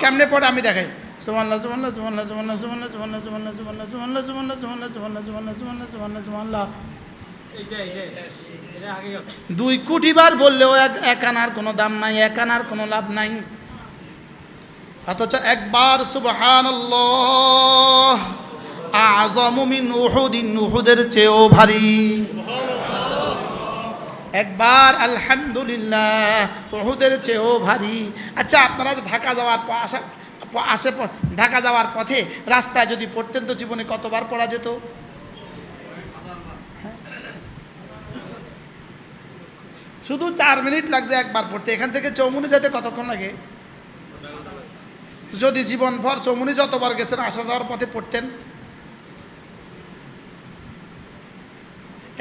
কেমনে পড়ে আমি দেখাই। সুবহানাল্লাহ সুবহানাল্লাহ সুবহানাল্লাহ সুবহানাল্লাহ সুবহানাল্লাহ সুবহানাল্লাহ সুবহানাল্লাহ সুবহানাল্লাহ সুবহানাল্লাহ সুবহানাল্লাহ সুবহানাল্লাহ সুবহানাল্লাহ সুবহানাল্লাহ সুবহানাল্লাহ। 2 কোটি বার বললেও এক আনার কোনো দাম নাই, এক আনার কোনো লাভ নাই। অথচ একবার সুবহানাল্লাহ আযমু মিন উহুদিন, উহুদের চেয়েও ভারী। একবার আলহামদুলিল্লাহ উহুদের চেয়েও ভারী। আচ্ছা, আপনারা যে ঢাকা যাওয়ার পথে রাস্তায় যদি পড়তেন তো জীবনে কতবার পড়া যেত? শুধু 4 মিনিট লাগছে একবার পড়তে। এখান থেকে চৌমুনি যেতে কতক্ষণ লাগে? যদি জীবনভর চৌমুনি যতবার গেছেন আসা যাওয়ার পথে পড়তেন,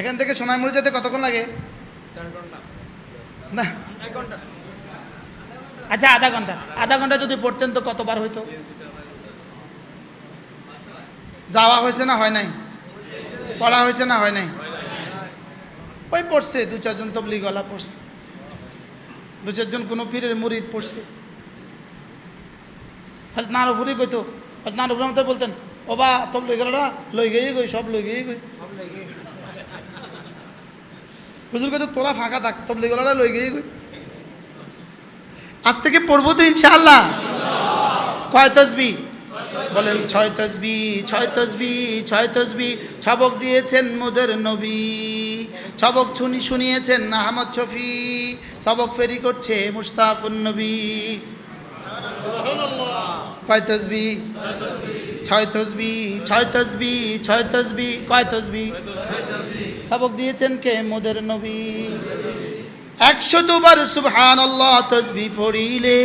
এখান থেকে সোনাইমুড়ি যেতে কতক্ষণ লাগে? না, 1 ঘন্টা। আচ্ছা, আধা ঘন্টা যদি পড়তেন তো কতবার হইতো? যাওয়া হয়েছে না হয় নাই? পড়া হয়েছে না হয় নাই? ওই পড়ছে 2-4 জন তবলিগওয়ালা পড়ছে, 2-4 জন কোনো পীরের মুরিদ পড়ছে। হযরত নানুপুরি কইতো, হযরত নানুপুরি মতো বলতেন, ও বা তবলিগওয়ালারা লই গেই গই, সব লই গেই গই। হুজুর কইতো তোরা ফাঁকা থাক, তবলিগওয়ালারা লই গেই গই। আজ থেকে পড়বো তো ইনশাআল্লাহ। কয় তাসবিহ বলেন? 6 তাসবিহ, 6 তাসবিহ, 6 তাসবিহ। ছবক দিয়েছেন মোদের নবী, ছবক শুনিয়েছেন আহমদ শফি, ছবক ফেরি করছে মুশতাকুন নবী। কয় তাসবিহ? 6 তাসবিহ, 6 তাসবিহ, 6 তাসবিহ। কয় তাসবিহ? ছবক দিয়েছেন কে? মোদের নবী। 100 বার সুবহানাল্লাহ তাসবিহ পড়িলে,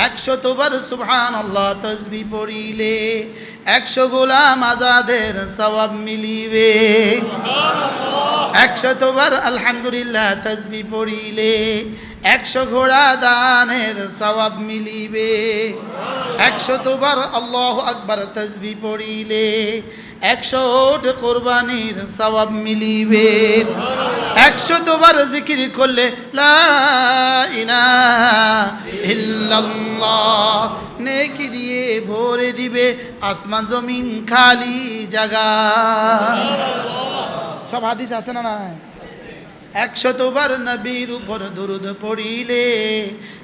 100 বার সুবহানাল্লাহ তাসবিহ পড়িলে 100 গোলাম আজাদের সওয়াব মিলিবে। 100 বার আলহামদুলিল্লাহ তাসবিহ পড়িলে 100 ঘোড়া দানের সওয়াব মিলিবে। 100 বার আল্লাহু আকবার তাসবিহ পড়িলে 100 ওট কোরবানির সওয়াব মিলিবে। 100 বার জিকির করলে লা ইলাহা ইল্লাল্লাহ নেকি দিয়ে ভরে দিবে আসমান জমিন খালি জায়গা। সব হাদিস আছে না? 100 বার নবীর উপর দুরূদ পড়িলে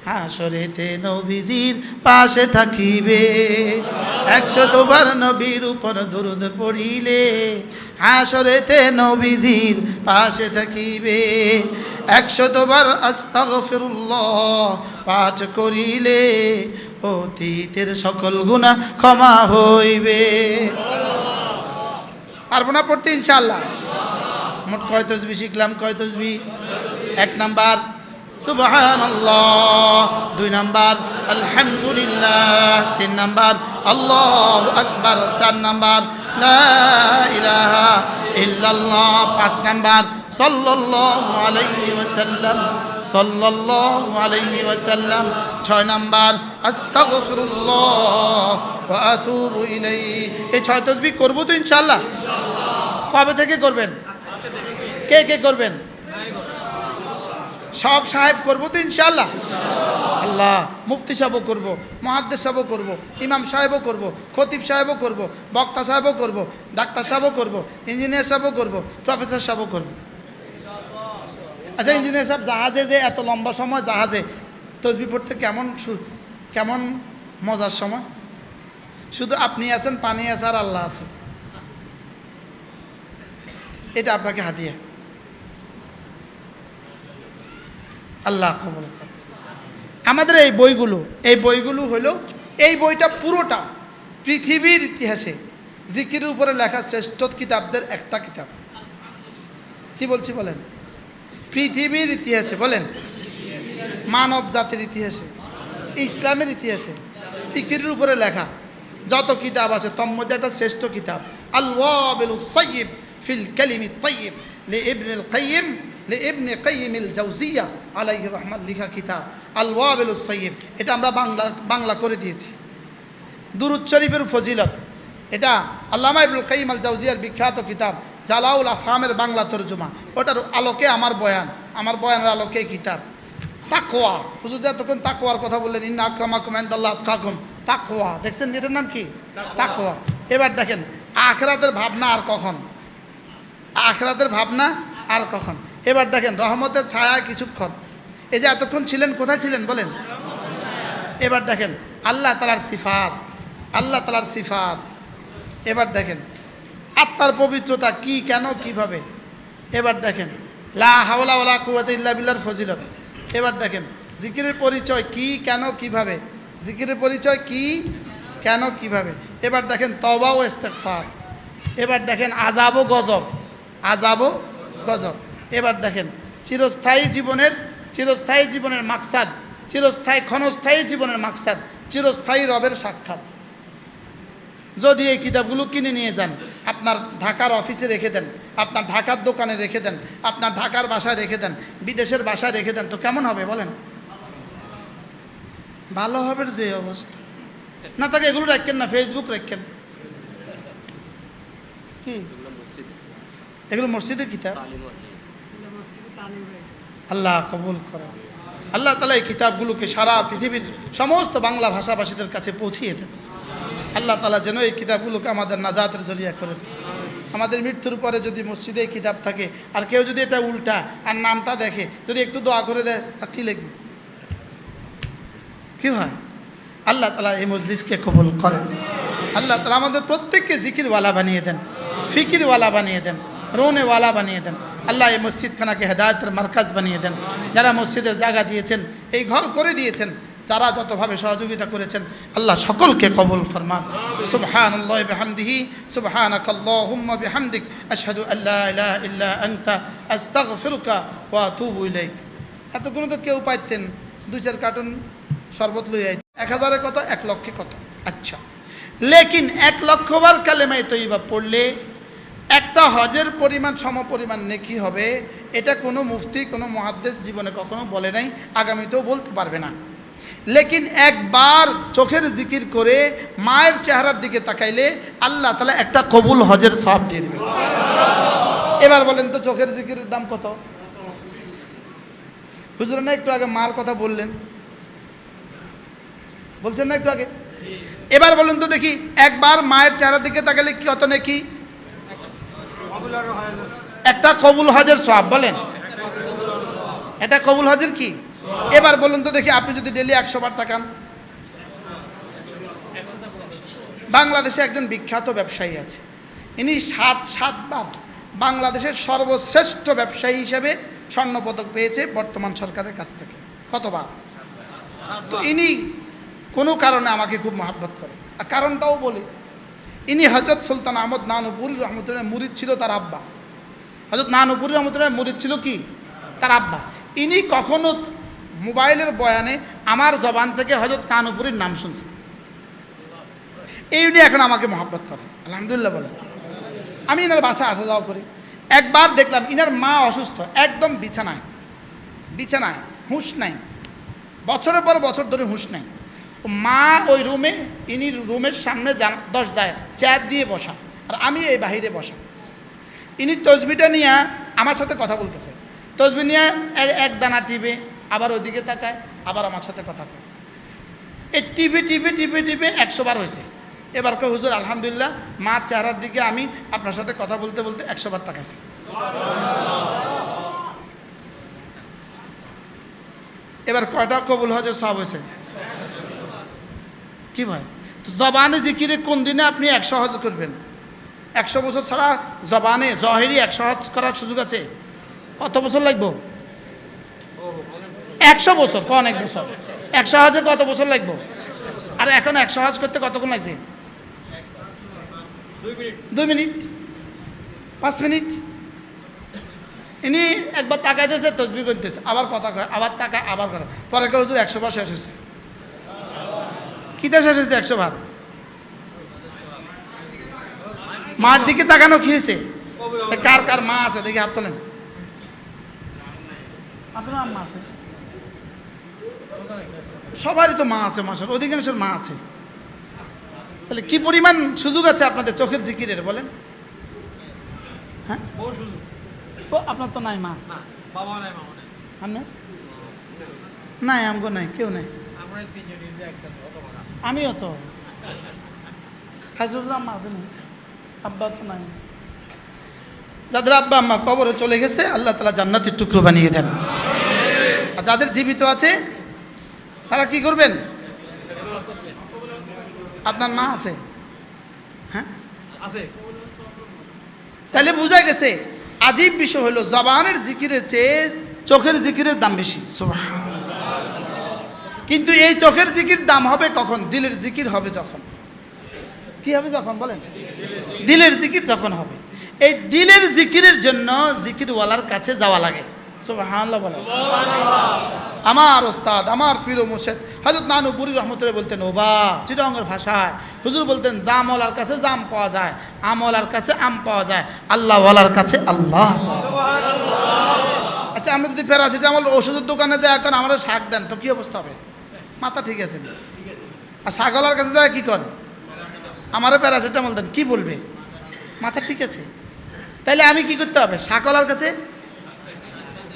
হাসরেতে নবীজির পাশে থাকিবে। 100 বার নবীর উপর দুরূদ পড়িলে হাসরেতে নবীজির পাশে থাকিবে। 100 বার আস্তাগফিরুল্লাহ পাঠ করিলে অতীতের সকল গুনাহ ক্ষমা হইবে। পারবো না পড়তে ইনশাআল্লাহ? মোট কয় তাসবিহ শিখলাম? কয় তাসবিহ? 1 নাম্বার সুবহানাল্লাহ, 2 নাম্বার আলহামদুলিল্লাহ, 3 নাম্বার আল্লাহু আকবার, 4 নাম্বার লা ইলাহা ইল্লাল্লাহ, 5 নাম্বার সাল্লাল্লাহু আলাইহি ওয়াসাল্লাম, সাল্লাল্লাহু আলাইহি ওয়াসাল্লাম, 6 নাম্বার আস্তাগফিরুল্লাহ ওয়া আতুবু ইলাইহি। এই 6 তাসবিহ করব তো ইনশাআল্লাহ? কবে থেকে করবেন? কে কে করবেন? সব সাহেব করবো তো ইনশাআল্লাহ? আল্লাহ, মুফতি সাহেবও করবো, মুহাদ্দিস সাহেবও করবো, ইমাম সাহেবও করবো, খতিব সাহেবও করবো, বক্তা সাহেবও করবো, ডাক্তার সাহেবও করবো, ইঞ্জিনিয়ার সাহেবও করবো, প্রফেসর সাহেবও করবো। আচ্ছা, ইঞ্জিনিয়ার সাহেব জাহাজে যে এত লম্বা সময় জাহাজে তাসবিহ পড়তে কেমন মজার সময়? শুধু আপনি আছেন, পানি আছে আর আল্লাহ আছে। এটা আপনাকে হাদিয়া। আল্লাহ কবুল করুন। আমাদের এই বইগুলো হলো, এই বইটা পুরোটা পৃথিবীর ইতিহাসে জিকিরের উপরে লেখা শ্রেষ্ঠ কিতাবদের একটা কিতাব। কি বলছি বলেন? পৃথিবীর ইতিহাসে, বলেন মানব জাতির ইতিহাসে, ইসলামের ইতিহাসে জিকিরের উপরে লেখা যত কিতাব আছে তার মধ্যে একটা শ্রেষ্ঠ কিতাব আল ওয়াবিলুস সাইয়্যিব ফিল কালিমিত তাইয়্যিব ইবনে কাইয়্যিম আল জাওজিয়া আলাইহি রাহমাত লিখা কিতাব আল ওয়াবিলুস সাইয়্যিব। এটা আমরা বাংলা করে দিয়েছি। দুরূদ শরীফের ফজিলত, এটা আল্লামা ইবনুল কাইয়্যিম আল জাওজিয়ার বিখ্যাত কিতাব জালাউল আফহামের বাংলা তরজমা। ওটার আলোকে আমার বয়ানের আলোকে কিতাব। তাকওয়া। হুজুর যা তখন তাকওয়ার কথা বললেন, ইন্না আক্রামাকুম ইনদাল্লাহি আতকাকুম। তাকওয়া দেখছেন, এটার নাম কি? তাকওয়া। এবার দেখেন আখিরাতের ভাবনা আর কখন, আখিরাতের ভাবনা আর কখন। এবার দেখেন রহমতের ছায়া কিছুক্ষণ, এই যে এতক্ষণ ছিলেন কোথায় ছিলেন বলেন? এবার দেখেন আল্লাহ তাআলার সিফাত, আল্লাহ তাআলার সিফাত। এবার দেখেন আত্মার পবিত্রতা কি, কেন, কিভাবে। এবার দেখেন লা হাওলা ওয়ালা কুওয়াতা ইল্লা বিল্লাহর ফজিলত। এবার দেখেন জিকিরের পরিচয় কি, কেন, কিভাবে, জিকিরের পরিচয় কি, কেন, কিভাবে। এবার দেখেন তওবা ও ইস্তেগফার। এবার দেখেন আযাব ও গজব, আযাব ও গজব। এবার দেখেন চিরস্থায়ী জীবনের মাকসাদ, চিরস্থায়ী ক্ষণস্থায়ী জীবনের মাকসাদ, চিরস্থায়ী রবের সাক্ষাৎ। যদি এই কিতাবগুলো কিনে নিয়ে যান, আপনার ঢাকার অফিসে রেখে দেন, আপনার ঢাকার দোকানে রেখে দেন, আপনার ঢাকার বাসায় রেখে দেন, বিদেশের বাসায় রেখে দেন, তো কেমন হবে বলেন? ভালো হবে যে অবস্থা। না তাকে এগুলো রাখেন না, ফেসবুক রাখেন। কি এগুলো মসজিদের কিতাব? আল্লাহ কবুল করেন। আল্লাহ তাআলা এই কিতাবগুলোকে সারা পৃথিবীর সমস্ত বাংলা ভাষাভাষীদের কাছে পৌঁছিয়ে দেন। আল্লাহ তাআলা যেন এই কিতাবগুলোকে আমাদের নাজাতের জরিয়া করে দেন। আমাদের মৃত্যুর পরে যদি মসজিদে কিতাব থাকে আর কেউ যদি এটা উল্টা আর নামটা দেখে, যদি একটু দোয়া করে দেয়, কি লিখবে? কি হয়? আল্লাহ তাআলা এই মজলিসকে কবুল করেন। আল্লাহ তাআলা আমাদের প্রত্যেককে জিকিরওয়ালা বানিয়ে দেন, ফিকিরওয়ালা বানিয়ে দেন, রোনেওয়ালা বানিয়ে দেন। আল্লাহ এই মসজিদখানাকে হেদায়েতের মার্কাজ বানিয়ে দেন। যারা মসজিদের জায়গা দিয়েছেন, এই ঘর করে দিয়েছেন, যারা যতভাবে সহযোগিতা করেছেন, আল্লাহ সকলকে কবুল ফরমান। সুবহানাল্লাহি বিহামদিহি, সুবহানাকাল্লাহুম্মা বিহামদিক, আশহাদু আল্লা ইলাহা ইল্লা আনতা, আস্তাগফিরুকা ওয়া আতুবু ইলাইক। এতক্ষণ তো কেউ পাইতেন 2-4 কার্টন শরবত লই আইতেন। 1000-এ কত, 1 লক্ষে কত? আচ্ছা, লেকিন 1 লক্ষ বার কালেমা তৈয়বা পড়লে একটা হজের পরিমাণ সমপরিমাণ নেকি হবে। এটা কোনো মুফতি, কোনো মুহাদ্দিস জীবনে কখনো বলে নাই, আগামীতেও বলতে পারবে না। লেকিন একবার চোখের জিকির করে মায়ের চেহারার দিকে তাকাইলে আল্লাহ তাআলা একটা কবুল হজের সওয়াব দিয়ে দেবে। এবার বলেন তো চোখের জিকিরের দাম কত? হুজুর না একটু আগে মার কথা বললেন, বলছেন না একটু আগে? এবার বলেন তো দেখি, একবার মায়ের চেহারার দিকে তাকাইলে কত নেকি? একটা কবুল হজের সওয়াব। বলেন এটা কবুল হজের কি? এবার বলুন তো দেখি, আপনি যদি ডেলি 100 বার তাকান। বাংলাদেশে একজন বিখ্যাত ব্যবসায়ী আছে, ইনি 7 বার বাংলাদেশের সর্বশ্রেষ্ঠ ব্যবসায়ী হিসেবে স্বর্ণপদক পেয়েছে বর্তমান সরকারের কাছ থেকে। কতবার? তো ইনি কোনো কারণে আমাকে খুব মহব্বত করে, আর কারণটাও বলি। ইনি হযরত সুলতান আহমদ নানুপুরী রহমতুল্লাহ মুরিদ ছিল, তার আব্বা। হযরত নানুপুরী রহমতুল্লাহ মুরিদ ছিল কি? তার আব্বা। ইনি কখনো মোবাইলের বয়ানে আমার জবান থেকে হযরত নানুপুরীর নাম শুনছে, এই উনি এখন আমাকে মহব্বত করে। আলহামদুলিল্লাহ বলে। আমি ইনার বাসায় আসা যাওয়া করি। একবার দেখলাম ইনার মা অসুস্থ, একদম বিছানায়, হুঁশ নাই, বছরের পর বছর ধরে হুঁশ নাই। মা ওই রুমে, ইনি রুমের সামনে দরজায় চেয়ার দিয়ে বসা, আর আমি এই বাহিরে বসা। ইনি তসবিটা নিয়ে আমার সাথে কথা বলতেছে, তসবি নিয়ে এক দানা টিপে, আবার ওইদিকে তাকায়, আবার আমার সাথে কথা কয়। এই টিপে 100 বার হয়েছে। এবার কয়, হুজুর আলহামদুলিল্লাহ, মার চেহারার দিকে আমি আপনার সাথে কথা বলতে বলতে 100 বার তাকাইছি। এবার কয়টা কবুল হজের সওয়াব হয়েছে? কি ভাই, তো জবানে জিকিরে কোন দিনে আপনি 100 হজ করবেন? 100 বছর ছাড়া জবানে জহেরি 100 হজ করার সুযোগ আছে? কত বছর লাগবে? 100 বছর, অনেক বছর। 100 হজে কত বছর লাগবে? আর এখন 100 হজ করতে কতক্ষণ লাগছে? 2 মিনিট, 5 মিনিট। ইনি একবার তাকাইতেছে, তসবি করতেছে, আবার কথা কয়, আবার তাকায়, আবার করে, পরে কেউ হুজুর 100 বার শেষ হয়েছে। কিতা শেষ হয়েছে 100 বার? মার দিকে তাকানো কি হয়েছে? কার কার মা আছে দেখি হাত তোলেন। আপনার মা আছে? সবারই তো মা আছে, মাশাআল্লাহ, অধিকাংশের মা আছে। তাহলে কি পরিমাণ সুযোগ আছে আপনাদের চোখের জিকিরের, বলেন? হ্যাঁ, আপনার তো নাই মা, বাবা নাই, মামা নাই, নাই আমগো নাই, কেউ নাই। আমিও তো হাজরুল আম্মা আছে না, আব্বা তো নাই। যাদের আব্বা আম্মা কবরে চলে গেছে আল্লাহ তাআলা জান্নাতের টুকরো বানিয়ে দেন। আর যাদের জীবিত আছে তারা কি করবেন? আপনার মা আছে? হ্যাঁ আছে। তাহলে বোঝা গেছে আজীব বিষয় হলো জবানের জিকিরের চেয়ে চোখের জিকিরের দাম বেশি। কিন্তু এই চোখের জিকির দাম হবে কখন? দিলের জিকির হবে যখন। কি হবে যখন বলেন? দিলের জিকির যখন হবে। এই দিলের জিকিরের জন্য জিকিরওয়ালার কাছে যাওয়া লাগে। সুবহানাল্লাহ বলেন। আমার ওস্তাদ, আমার পীর ও মুর্শিদ হযরত নানুপুরি রহমতুল্লাহ বলতেন, ওবা চিটাঙ্গের ভাষায় হুজুর বলতেন, জামওয়ালার কাছে জাম পাওয়া যায়, আমওয়ালার কাছে আম পাওয়া যায়, আল্লাহওয়ালার কাছে আল্লাহ পাওয়া যায়। আচ্ছা, আমি যদি প্যারাসিটামল ওষুধের দোকানে যাই এখন আমরা শাক দেন তো কি অবস্থা হবে? মাথা ঠিক আছে। আর শাকওয়ালার কাছে যায় কি কর? আমারও প্যারাসিটামল দেন, কি বলবে? মাথা ঠিক আছে। তাইলে আমি কি করতে হবে? শাকওয়ালার কাছে।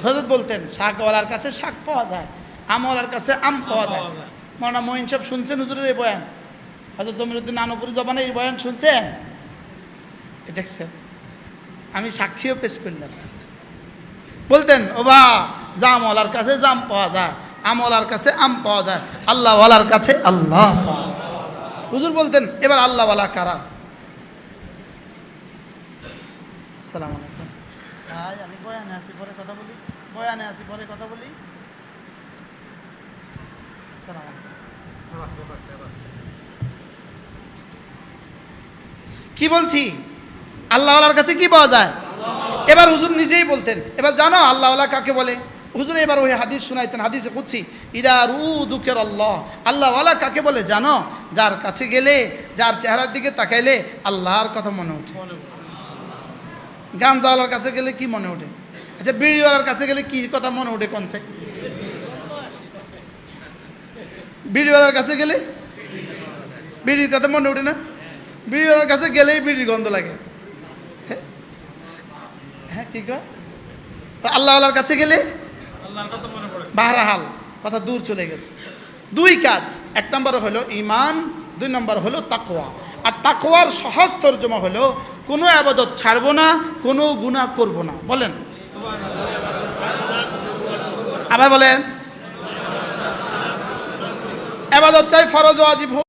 হযরত বলতেন শাকওয়ালার কাছে শাক পাওয়া যায়, আমওয়ালার কাছে আম পাওয়া যায়। মাওলানা মঈন সাহেব শুনছেন হুজুরের এই বয়ান? হযরত জমিরুদ্দিন নানুপুরি জবানে এই বয়ান শুনছেন? দেখছেন, আমি সাক্ষীও পেশ করলাম। বলতেন, ওবা জামওয়ালার কাছে জাম পাওয়া যায়, আমওয়ালার কাছে আম পাওয়া যায়, আল্লাহওয়ালার কাছে আল্লাহ পাওয়া যায়। হুজুর বলতেন, এবার আল্লাহওয়ালা কারা? আসসালামু আলাইকুম ভাই, আমি বয়ানে আছি, পরে কথা বলি। বয়ানে আছি, পরে কথা বলি। আসসালামু আলাইকুম। কি বলছি? আল্লাহওয়ালার কাছে কি পাওয়া যায়? এবার হুজুর নিজেই বলতেন, এবার জানো আল্লাহওয়ালা কাকে বলে? হুজুর এবার ওই হাদিস শুনাইতেন, হাদিসে কুদসি, ইদা রুযুকির আল্লাহ, আল্লাহওয়ালা কাকে বলে জানো? যার কাছে গেলে, যার চেহারার দিকে তাকাইলে আল্লাহর কথা মনে ওঠে। গাঞ্জাওয়ালার কাছে গেলে কি মনে ওঠে? আচ্ছা, বিড়িওয়ালার কাছে গেলে কি কথা মনে ওঠে? কোনছে? বিড়িওয়ালার কাছে গেলে বিড়ির কথা মনে ওঠে না? বিড়িওয়ালার কাছে গেলেই বিড়ির গন্ধ লাগে। হ্যাঁ, কি কয়? আল্লাহওয়ালার কাছে গেলে বাহরাহাল কথা দূর চলে গেছে। দুই কাজ, এক নম্বর হলো ঈমান, দুই নম্বর হলো তাকওয়া। আর তাকওয়ার সহজ তরজমা হলো কোনো ইবাদত ছাড়বো না, কোনো গুনাহ করব না। বলেন, আবার বলেন। ইবাদত চাই ফরজ ওয়াজিব হোক।